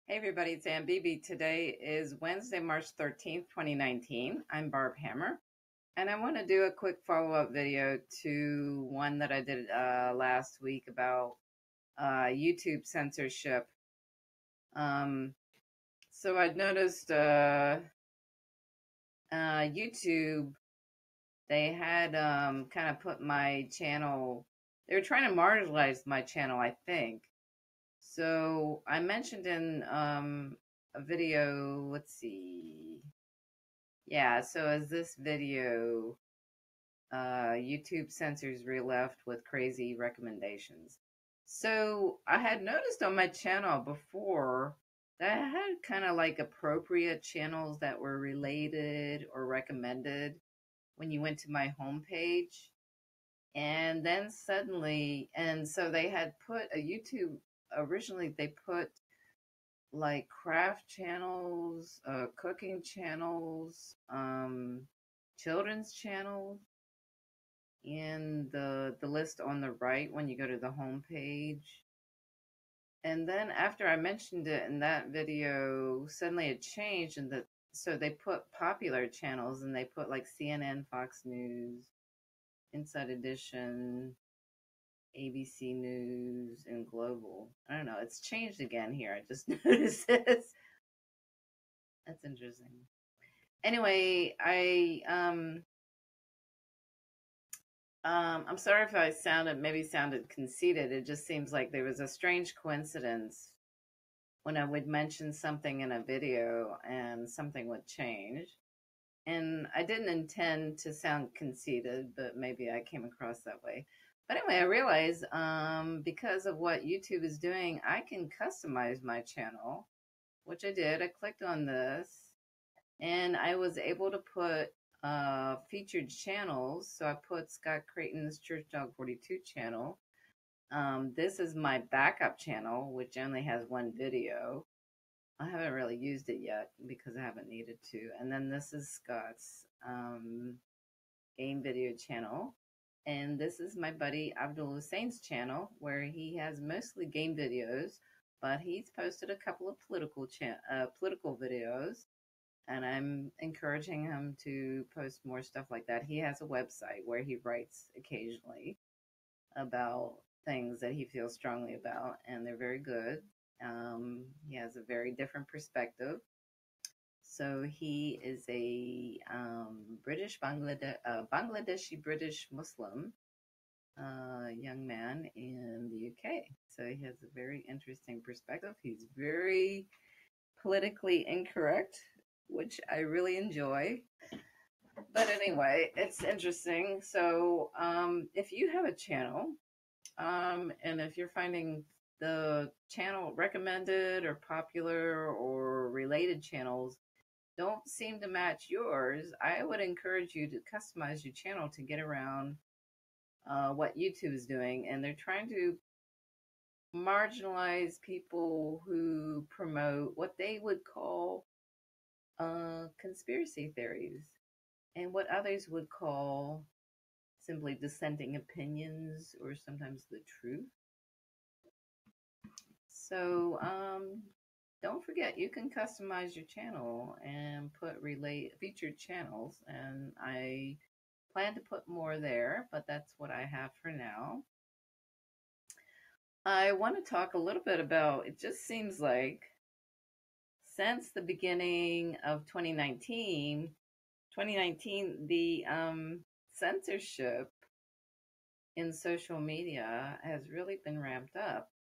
Hey everybody, it's Ann BB. Today is Wednesday, March 13th, 2019. I'm Barb Hammer, and I want to do a quick follow-up video to one that I did last week about YouTube censorship. Um, so I'd noticed YouTube, they had kind of put my channel, they were trying to marginalize my channel, I think. So I mentioned in a video, let's see. Yeah, so as this video, YouTube censors re-left with crazy recommendations. So I had noticed on my channel before that I had kind of like appropriate channels that were related or recommended when you went to my homepage. And then suddenly, and so they had put a YouTube, originally they put like craft channels, cooking channels, children's channels in the list on the right when you go to the home page. And then after I mentioned it in that video, suddenly it changed and so they put popular channels and they put like CNN, Fox News, Inside Edition, ABC News, and Global. I don't know, it's changed again here. I just noticed this. That's interesting. Anyway, I'm sorry if I maybe sounded conceited. It just seems like there was a strange coincidence when I would mention something in a video and something would change. And I didn't intend to sound conceited, but maybe I came across that way. But anyway, I realized because of what YouTube is doing, I can customize my channel, which I did. I clicked on this and I was able to put featured channels. So I put Scott Creighton's Church Dog 42 channel. This is my backup channel, which only has one video. I haven't really used it yet because I haven't needed to. And then this is Scott's game video channel. And this is my buddy Abdul Hussein's channel, where he has mostly game videos, but he's posted a couple of political videos, and I'm encouraging him to post more stuff like that. He has a website where he writes occasionally about things that he feels strongly about, and they're very good. He has a very different perspective. So he is a Bangladeshi British Muslim young man in the UK. So he has a very interesting perspective. He's very politically incorrect, which I really enjoy. But anyway, it's interesting. So if you have a channel, and if you're finding the channel recommended or popular or related channels don't seem to match yours, I would encourage you to customize your channel to get around what YouTube is doing. And they're trying to marginalize people who promote what they would call conspiracy theories and what others would call simply dissenting opinions or sometimes the truth. So don't forget, you can customize your channel and put featured channels, and I plan to put more there, but that's what I have for now. I want to talk a little bit about, it just seems like since the beginning of 2019, the censorship in social media has really been ramped up.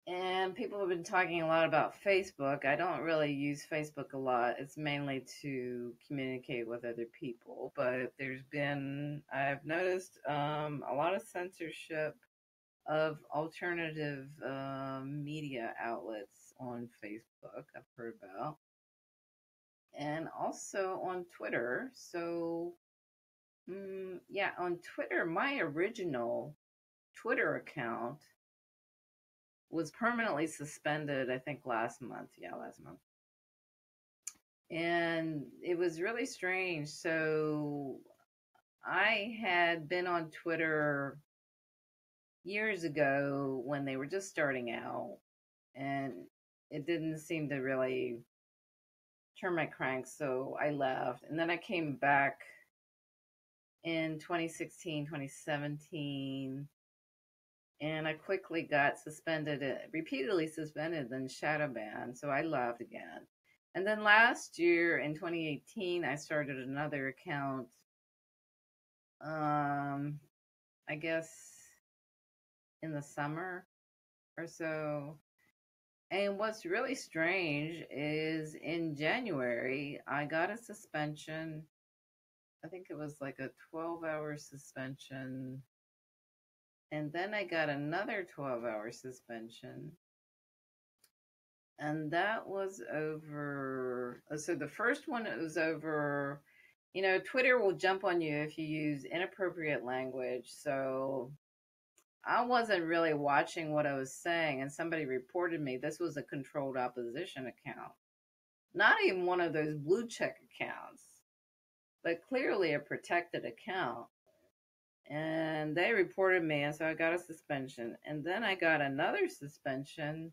And people have been talking a lot about Facebook. I don't really use Facebook a lot. It's mainly to communicate with other people. But I've noticed a lot of censorship of alternative media outlets on Facebook, I've heard about. And also on Twitter. So, yeah, on Twitter, my original Twitter account was permanently suspended, I think last month. Yeah, last month. And it was really strange. So I had been on Twitter years ago when they were just starting out. And it didn't seem to really turn my crank, so I left. And then I came back in 2016, 2017, and I quickly got suspended, repeatedly suspended, then shadow banned, so I left again. And then last year in 2018, I started another account. I guess in the summer or so. And what's really strange is in January, I got a suspension. I think it was like a 12-hour suspension. And then I got another 12-hour suspension. And that was over. So the first one, it was over. Twitter will jump on you if you use inappropriate language. So I wasn't really watching what I was saying, and somebody reported me. This was a controlled opposition account. Not even one of those blue check accounts, but clearly a protected account. And they reported me, and so I got a suspension. And then I got another suspension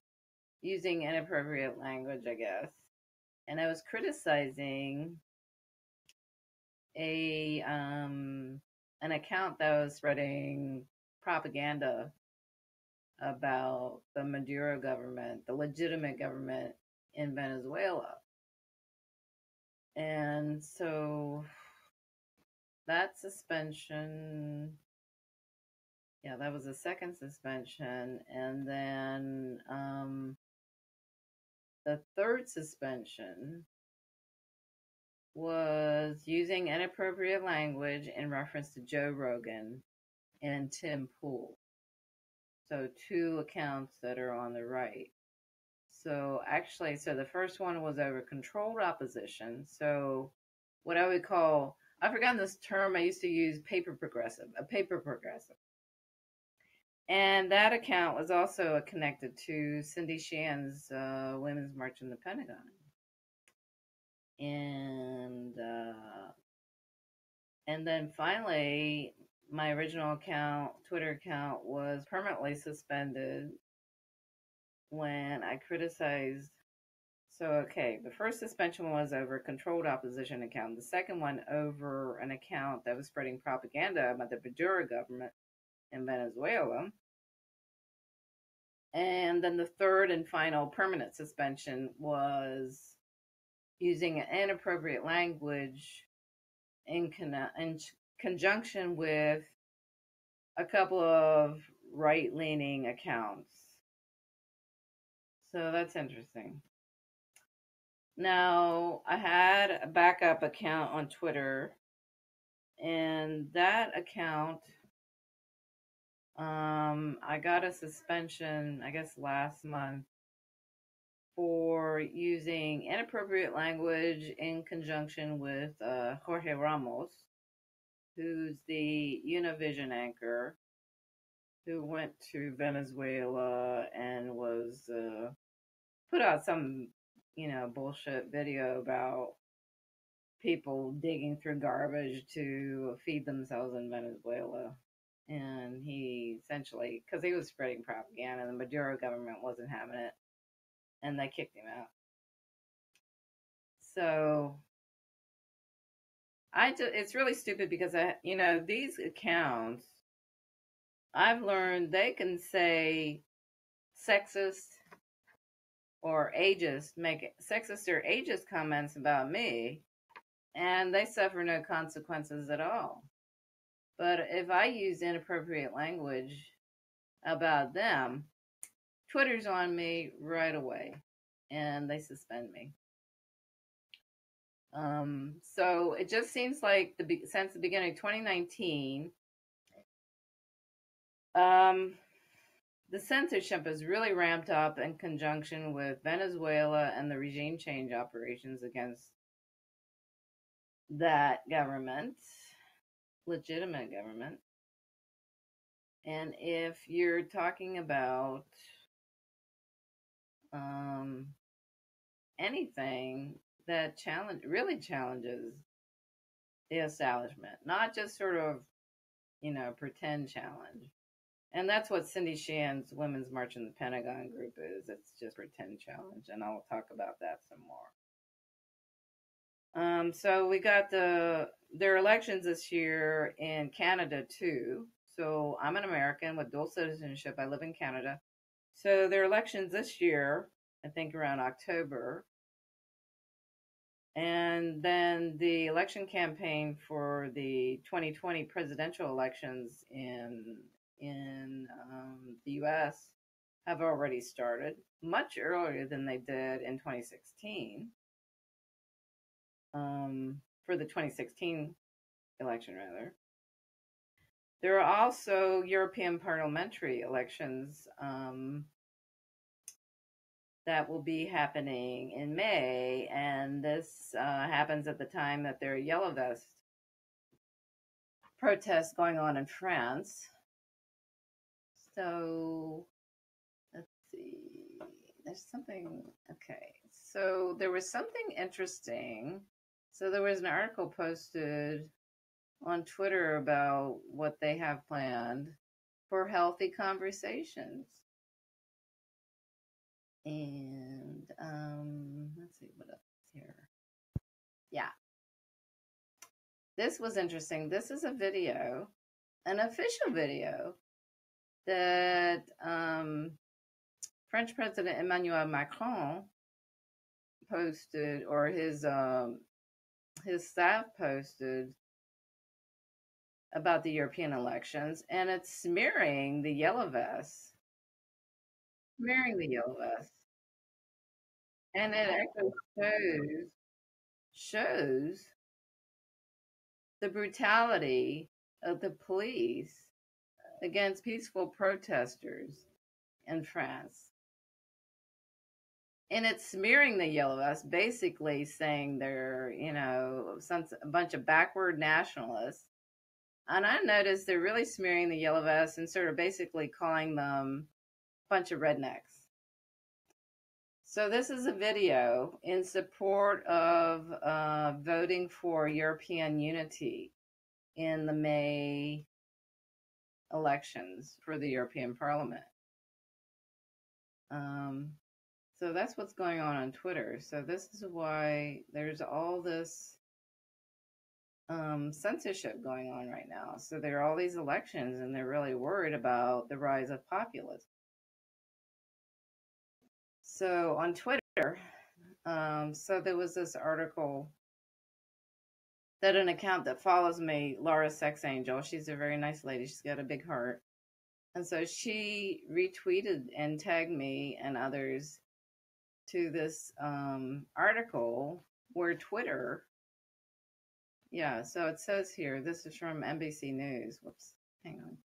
using inappropriate language, I guess. And I was criticizing an account that was spreading propaganda about the Maduro government, the legitimate government in Venezuela. And so that suspension, yeah, that was the second suspension. And then the third suspension was using inappropriate language in reference to Joe Rogan and Tim Pool. So two accounts that are on the right. So actually, the first one was over controlled opposition. So what I would call, I've forgotten this term I used to use, a paper progressive. And that account was also connected to Cindy Sheehan's Women's March in the Pentagon. And then finally, my original account, Twitter account, was permanently suspended when I criticized. So, okay, the first suspension was over a controlled opposition account. The second one over an account that was spreading propaganda about the Maduro government in Venezuela. And then the third and final permanent suspension was using inappropriate language in conjunction with a couple of right-leaning accounts. So that's interesting. Now, I had a backup account on Twitter, and that account, I got a suspension, I guess, last month for using inappropriate language in conjunction with Jorge Ramos, who's the Univision anchor who went to Venezuela and was put out some, bullshit video about people digging through garbage to feed themselves in Venezuela. And he essentially, because he was spreading propaganda, the Maduro government wasn't having it, and they kicked him out. So it's really stupid because these accounts, I've learned they can say sexist or ageist, make sexist or ageist comments about me, and they suffer no consequences at all. But if I use inappropriate language about them, Twitter's on me right away, and they suspend me. So it just seems like since the beginning of 2019, the censorship has really ramped up in conjunction with Venezuela and the regime change operations against that government, legitimate government. And if you're talking about anything that really challenges the establishment, not just sort of, pretend challenge, And that's what Cindy Shan's Women's March in the Pentagon group is. It's just a pretend challenge, and I'll talk about that some more. So we got their elections this year in Canada too. So I'm an American with dual citizenship. I live in Canada. So their elections this year, I think around October. And then the election campaign for the 2020 presidential elections in the U.S. have already started much earlier than they did in 2016. For the 2016 election, rather. There are also European Parliamentary elections that will be happening in May, and this happens at the time that there are Yellow Vest protests going on in France. So, let's see. There's something, okay. So, there was something interesting. So, there was an article posted on Twitter about what they have planned for healthy conversations. And let's see what else is here. Yeah. This was interesting. This is a video, an official video that French President Emmanuel Macron posted, or his staff posted about the European elections, and it's smearing the Yellow Vests. Smearing the Yellow Vests. And it actually shows the brutality of the police against peaceful protesters in France. And it's smearing the Yellow Vests, basically saying they're, a bunch of backward nationalists. And I noticed they're really smearing the Yellow Vests and sort of basically calling them a bunch of rednecks. So this is a video in support of voting for European unity in the May elections for the European Parliament. So that's what's going on Twitter. So this is why there's all this censorship going on right now. So there are all these elections, and they're really worried about the rise of populism. So on Twitter, so there was this article that an account that follows me, Laura Sex Angel, she's a very nice lady. She's got a big heart. And so she retweeted and tagged me and others to this article where Twitter, yeah, so it says here, this is from NBC News. Whoops, hang on.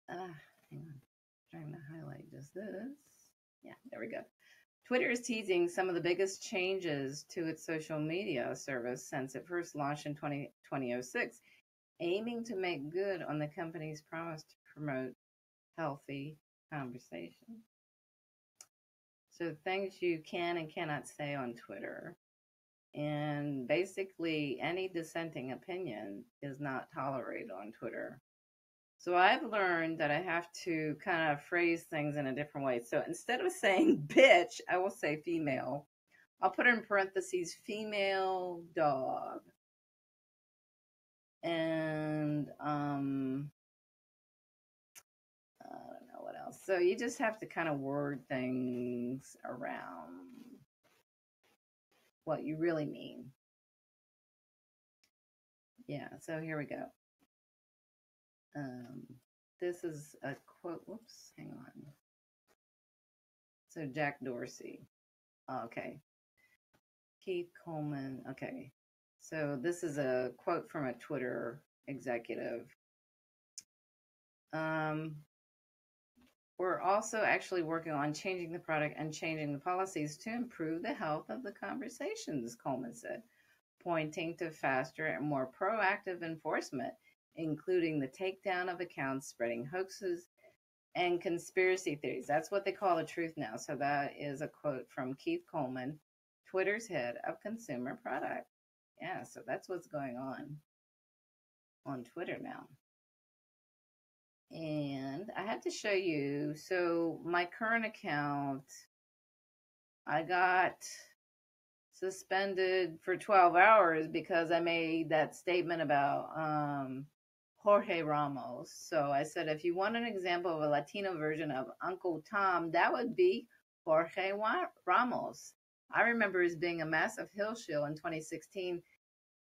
Hang on. I'm trying to highlight just this. Yeah, there we go. Twitter is teasing some of the biggest changes to its social media service since it first launched in 2006, aiming to make good on the company's promise to promote healthy conversation. So things you can and cannot say on Twitter. And basically, any dissenting opinion is not tolerated on Twitter. So I've learned that I have to kind of phrase things in a different way. So instead of saying bitch, I will say female. I'll put in parentheses female dog. And I don't know what else. So you just have to kind of word things around what you really mean. Yeah, so here we go. This is a quote. Whoops, hang on. So Jack Dorsey. Okay. Keith Coleman. Okay. So this is a quote from a Twitter executive. We're also actually working on changing the product and changing the policies to improve the health of the conversations, Coleman said, pointing to faster and more proactive enforcement, including the takedown of accounts spreading hoaxes and conspiracy theories. That's what they call the truth now. So that is a quote from Keith Coleman, Twitter's head of consumer product. Yeah, so that's what's going on Twitter now. And I have to show you. So my current account, I got suspended for 12 hours because I made that statement about Jorge Ramos. So I said, if you want an example of a Latino version of Uncle Tom, that would be Jorge Ramos. I remember as being a massive hill shill in 2016.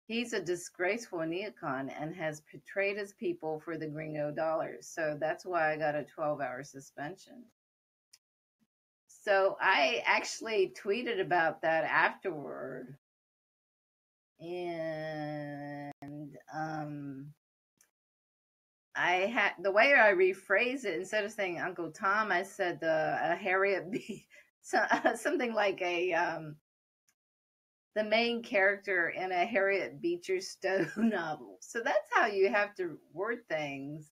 He's a disgraceful neocon and has portrayed his people for the gringo dollars. So that's why I got a 12-hour suspension. So I actually tweeted about that afterward. And I had the way I rephrased it, instead of saying Uncle Tom, I said Harriet B. Something like the main character in a Harriet Beecher Stowe novel. So that's how you have to word things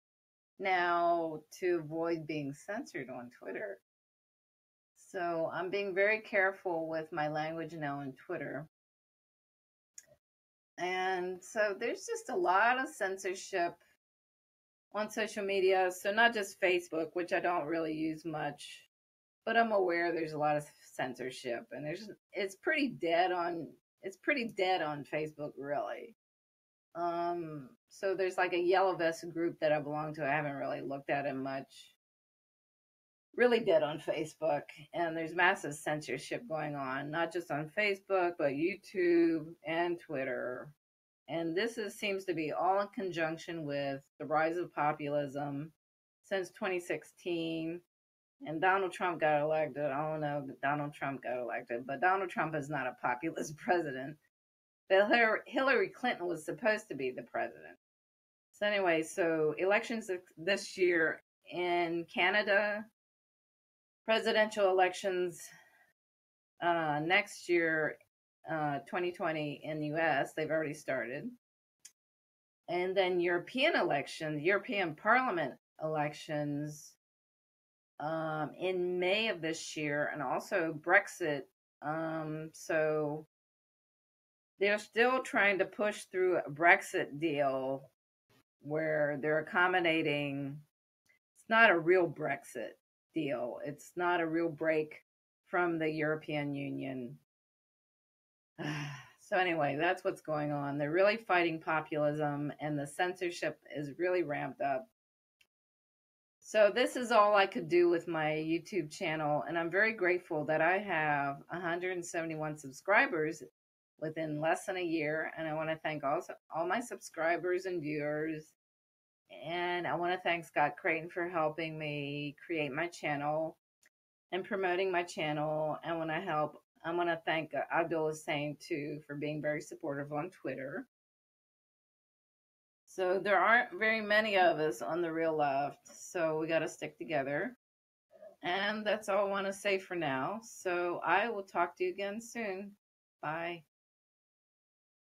now to avoid being censored on Twitter. So I'm being very careful with my language now on Twitter. And so there's just a lot of censorship on social media. So not just Facebook, which I don't really use much, but I'm aware there's a lot of censorship, and it's pretty dead on Facebook, really. So there's like a yellow vest group that I belong to. I haven't really looked at it much. Really dead on Facebook, and there's massive censorship going on, not just on Facebook, but YouTube and Twitter. And seems to be all in conjunction with the rise of populism since 2016. And Donald Trump got elected. I don't know that Donald Trump got elected, but Donald Trump is not a populist president. But Hillary Clinton was supposed to be the president. So anyway, so elections this year in Canada, presidential elections next year, 2020 in the US, they've already started. And then European elections, European Parliament elections in May of this year, and also Brexit. So they're still trying to push through a Brexit deal where they're accommodating. It's not a real Brexit deal. It's not a real break from the European Union. So anyway, that's what's going on. They're really fighting populism, and the censorship is really ramped up. So this is all I could do with my YouTube channel, and I'm very grateful that I have 171 subscribers within less than a year. And I want to thank all my subscribers and viewers. And I want to thank Scott Creighton for helping me create my channel and promoting my channel. And I want to thank Abdul Hussein too for being very supportive on Twitter. So there aren't very many of us on the real left, so we got to stick together. And that's all I want to say for now. So I will talk to you again soon. Bye.